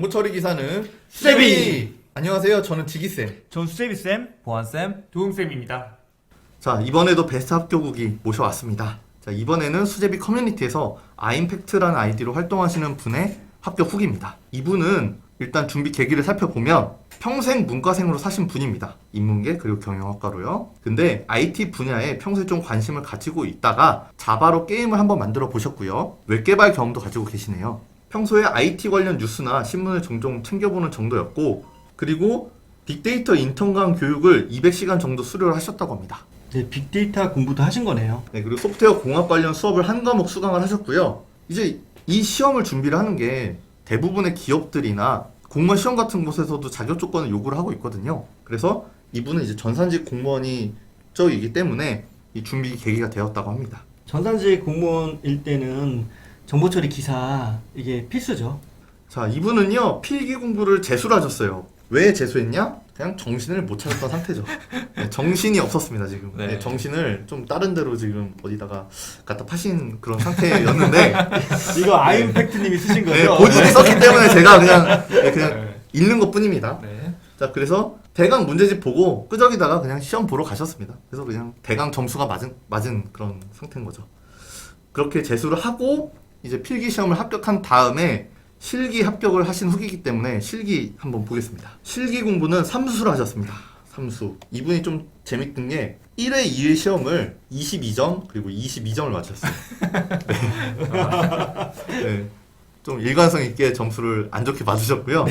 정보처리 기사는 쌤이! 안녕하세요. 저는 지기쌤. 전 수제비쌤, 보안쌤, 도움쌤입니다. 자, 이번에도 베스트 합격후기 모셔왔습니다. 자, 이번에는 수제비 커뮤니티에서 아임팩트라는 아이디로 활동하시는 분의 합격 후기입니다. 이분은 일단 준비 계기를 살펴보면 평생 문과생으로 사신 분입니다. 인문계 그리고 경영학과로요. 근데 IT 분야에 평소에 좀 관심을 가지고 있다가 자바로 게임을 한번 만들어 보셨고요. 웹개발 경험도 가지고 계시네요. 평소에 IT 관련 뉴스나 신문을 종종 챙겨보는 정도였고, 그리고 빅데이터 인턴강 교육을 200시간 정도 수료를 하셨다고 합니다. 네, 빅데이터 공부도 하신 거네요. 네, 그리고 소프트웨어 공학 관련 수업을 한 과목 수강을 하셨고요. 이제 이 시험을 준비를 하는 게 대부분의 기업들이나 공무원 시험 같은 곳에서도 자격 조건을 요구를 하고 있거든요. 그래서 이분은 이제 전산직 공무원이 쪽이기 때문에 이 준비 계기가 되었다고 합니다. 전산직 공무원일 때는 정보처리 기사 이게 필수죠. 자, 이분은요 필기 공부를 재수를 하셨어요. 왜 재수했냐? 그냥 정신을 못 차렸던 상태죠. 네, 정신이 없었습니다 지금. 네. 네, 정신을 좀 다른 데로 지금 어디다가 갖다 파신 그런 상태였는데 이거 아임팩트님이 쓰신 거죠? 네, 본인이 썼기 때문에 제가 그냥 읽는 것뿐입니다. 네. 자, 그래서 대강 문제집 보고 끄적이다가 그냥 시험 보러 가셨습니다. 그래서 그냥 대강 점수가 맞은 그런 상태인 거죠. 그렇게 재수를 하고 이제 필기 시험을 합격한 다음에 실기 합격을 하신 후기이기 때문에 실기 한번 보겠습니다. 실기 공부는 삼수를 하셨습니다. 삼수. 이분이 좀 재밌는 게 1회, 2회 시험을 22점 그리고 22점을 맞췄어요. 네. 네. 좀 일관성 있게 점수를 안 좋게 봐주셨고요.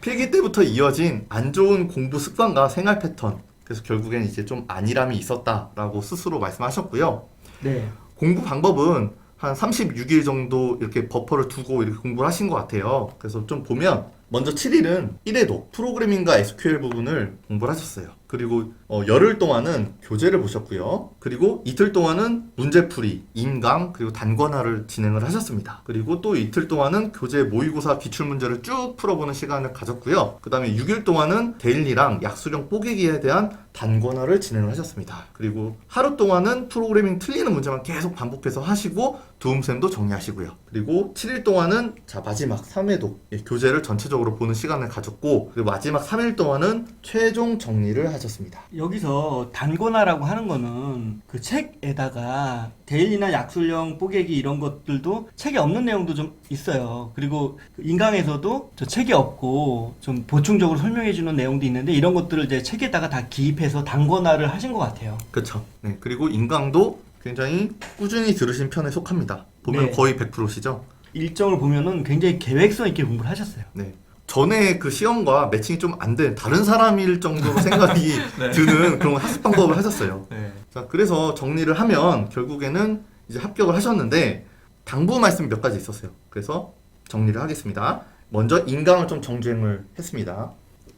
필기 때부터 이어진 안 좋은 공부 습관과 생활 패턴. 그래서 결국엔 이제 좀 안일함이 있었다라고 스스로 말씀하셨고요. 네. 공부 방법은 한 36일 정도 이렇게 버퍼를 두고 이렇게 공부를 하신 것 같아요. 그래서 좀 보면 먼저 7일은 1회도 프로그래밍과 SQL 부분을 공부를 하셨어요. 그리고 열흘 동안은 교재를 보셨고요. 그리고 이틀 동안은 문제풀이, 임강, 그리고 단권화를 진행을 하셨습니다. 그리고 또 이틀 동안은 교재 모의고사 기출문제를 쭉 풀어보는 시간을 가졌고요. 그 다음에 6일 동안은 데일리랑 약수령 뽀개기에 대한 단권화를 진행을 하셨습니다. 그리고 하루 동안은 프로그래밍 틀리는 문제만 계속 반복해서 하시고 도움쌤도 정리하시고요. 그리고 7일 동안은 마지막 3회도 교재를 전체적으로 보는 시간을 가졌고, 그리고 마지막 3일 동안은 최종 정리를 하셨습니다. 여기서 단권화라고 하는 거는 그 책에다가 데일리나 약술형 뽀개기 이런 것들도 책에 없는 내용도 좀 있어요. 그리고 인강에서도 저 책에 없고 좀 보충적으로 설명해 주는 내용도 있는데 이런 것들을 이제 책에다가 다 기입해서 단권화를 하신 것 같아요. 그렇죠. 네, 그리고 인강도 굉장히 꾸준히 들으신 편에 속합니다. 보면 네. 거의 100%시죠. 일정을 보면은 굉장히 계획성 있게 공부를 하셨어요. 네. 전에 그 시험과 매칭이 좀 안 된 다른 사람일 정도로 생각이 네. 드는 그런 학습 방법을 하셨어요. 네. 자, 그래서 정리를 하면 결국에는 이제 합격을 하셨는데 당부 말씀이 몇 가지 있었어요. 그래서 정리를 하겠습니다. 먼저 인강을 좀 정주행을 했습니다.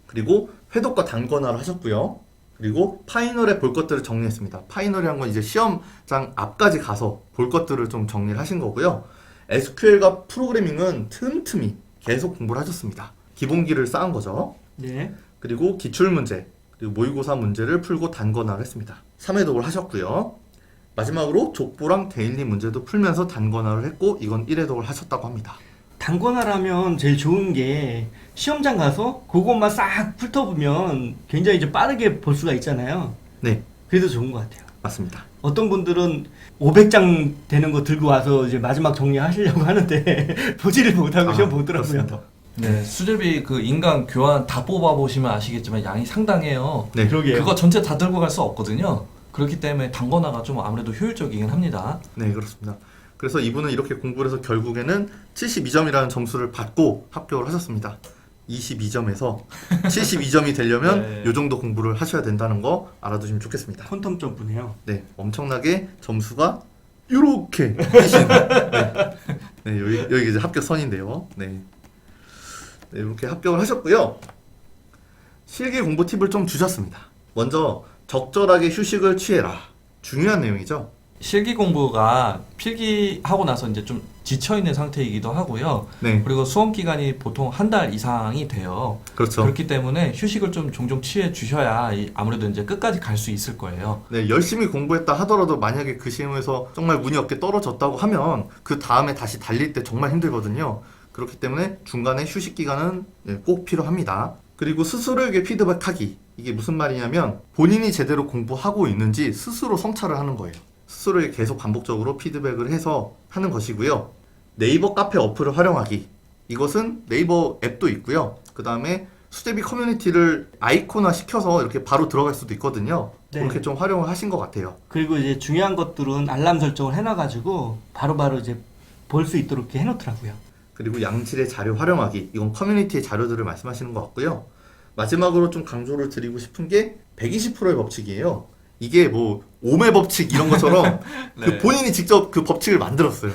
그리고 회독과 단권화를 하셨고요. 그리고 파이널에 볼 것들을 정리했습니다. 파이널이란 건 이제 시험장 앞까지 가서 볼 것들을 좀 정리를 하신 거고요. SQL과 프로그래밍은 틈틈이 계속 공부를 하셨습니다. 기본기를 쌓은 거죠. 네. 그리고 기출문제, 그리고 모의고사 문제를 풀고 단권화를 했습니다. 3회독을 하셨고요. 마지막으로 족보랑 데일리 문제도 풀면서 단권화를 했고, 이건 1회독을 하셨다고 합니다. 단권화라면 제일 좋은 게 시험장 가서 그것만 싹 훑어보면 굉장히 이제 빠르게 볼 수가 있잖아요. 네, 그래서 좋은 것 같아요. 맞습니다. 어떤 분들은 500장 되는 거 들고 와서 이제 마지막 정리하시려고 하는데 보지를 못하고 시험 보더라고요. 그렇습니다. 네, 수제비 그 인강 교환 다 뽑아보시면 아시겠지만 양이 상당해요. 네, 그러게요. 그거 전체 다 들고 갈 수 없거든요. 그렇기 때문에 단권화가 좀 아무래도 효율적이긴 합니다. 네, 그렇습니다. 그래서 이분은 이렇게 공부를 해서 결국에는 72점이라는 점수를 받고 합격을 하셨습니다. 22점에서 72점이 되려면 네. 이 정도 공부를 하셔야 된다는 거 알아두시면 좋겠습니다. 퀀텀 점프네요. 네, 엄청나게 점수가 이렇게 뛰신. 네, 여기 이제 합격선인데요. 네, 이렇게 합격을 하셨고요. 실기 공부 팁을 좀 주셨습니다. 먼저 적절하게 휴식을 취해라. 중요한 내용이죠. 실기 공부가 필기하고 나서 이제 좀 지쳐있는 상태이기도 하고요. 네, 그리고 수험 기간이 보통 한 달 이상이 돼요. 그렇죠. 그렇기 때문에 휴식을 좀 종종 취해 주셔야 아무래도 이제 끝까지 갈 수 있을 거예요. 네, 열심히 공부했다 하더라도 만약에 그 시험에서 정말 운이 없게 떨어졌다고 하면 그 다음에 다시 달릴 때 정말 힘들거든요. 그렇기 때문에 중간에 휴식 기간은 꼭 필요합니다. 그리고 스스로에게 피드백하기. 이게 무슨 말이냐면 본인이 제대로 공부하고 있는지 스스로 성찰을 하는 거예요. 스스로에게 계속 반복적으로 피드백을 해서 하는 것이고요. 네이버 카페 어플을 활용하기. 이것은 네이버 앱도 있고요. 그 다음에 수제비 커뮤니티를 아이콘화 시켜서 이렇게 바로 들어갈 수도 있거든요. 네. 그렇게 좀 활용을 하신 것 같아요. 그리고 이제 중요한 것들은 알람 설정을 해놔가지고 바로바로 이제 볼 수 있도록 이렇게 해놓더라고요. 그리고 양질의 자료 활용하기. 이건 커뮤니티의 자료들을 말씀하시는 것 같고요. 마지막으로 좀 강조를 드리고 싶은 게 120%의 법칙이에요. 이게 뭐 오매 법칙 이런 것처럼 네. 그 본인이 직접 그 법칙을 만들었어요.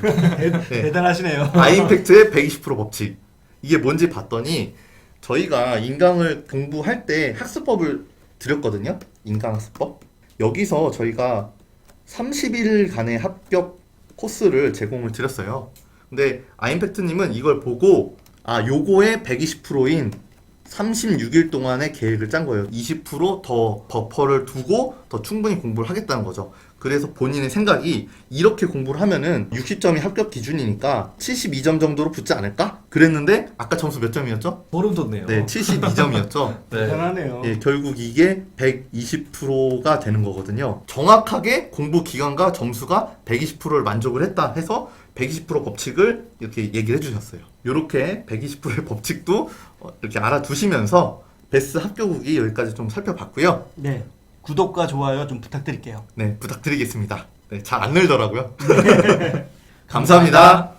대단하시네요. 아이임팩트의 120% 법칙. 이게 뭔지 봤더니 저희가 인강을 공부할 때 학습법을 드렸거든요. 인강학습법. 여기서 저희가 30일간의 합격 코스를 제공을 드렸어요. 근데 아임팩트님은 이걸 보고 요거의 120%인 36일 동안의 계획을 짠 거예요. 20%더 버퍼를 두고 더 충분히 공부를 하겠다는 거죠. 그래서 본인의 생각이 이렇게 공부를 하면은 60점이 합격 기준이니까 72점 정도로 붙지 않을까? 그랬는데 아까 점수 몇 점이었죠? 소름 돋네요. 네, 72점이었죠. 네. 대단하네요. 예, 결국 이게 120%가 되는 거거든요. 정확하게 공부 기간과 점수가 120%를 만족을 했다 해서 120% 법칙을 이렇게 얘기를 해주셨어요. 이렇게 120%의 법칙도 이렇게 알아두시면서 베스트 합격 후기 여기까지 좀 살펴봤고요. 네. 구독과 좋아요 좀 부탁드릴게요. 네, 부탁드리겠습니다. 네, 잘 안 늘더라고요. 감사합니다.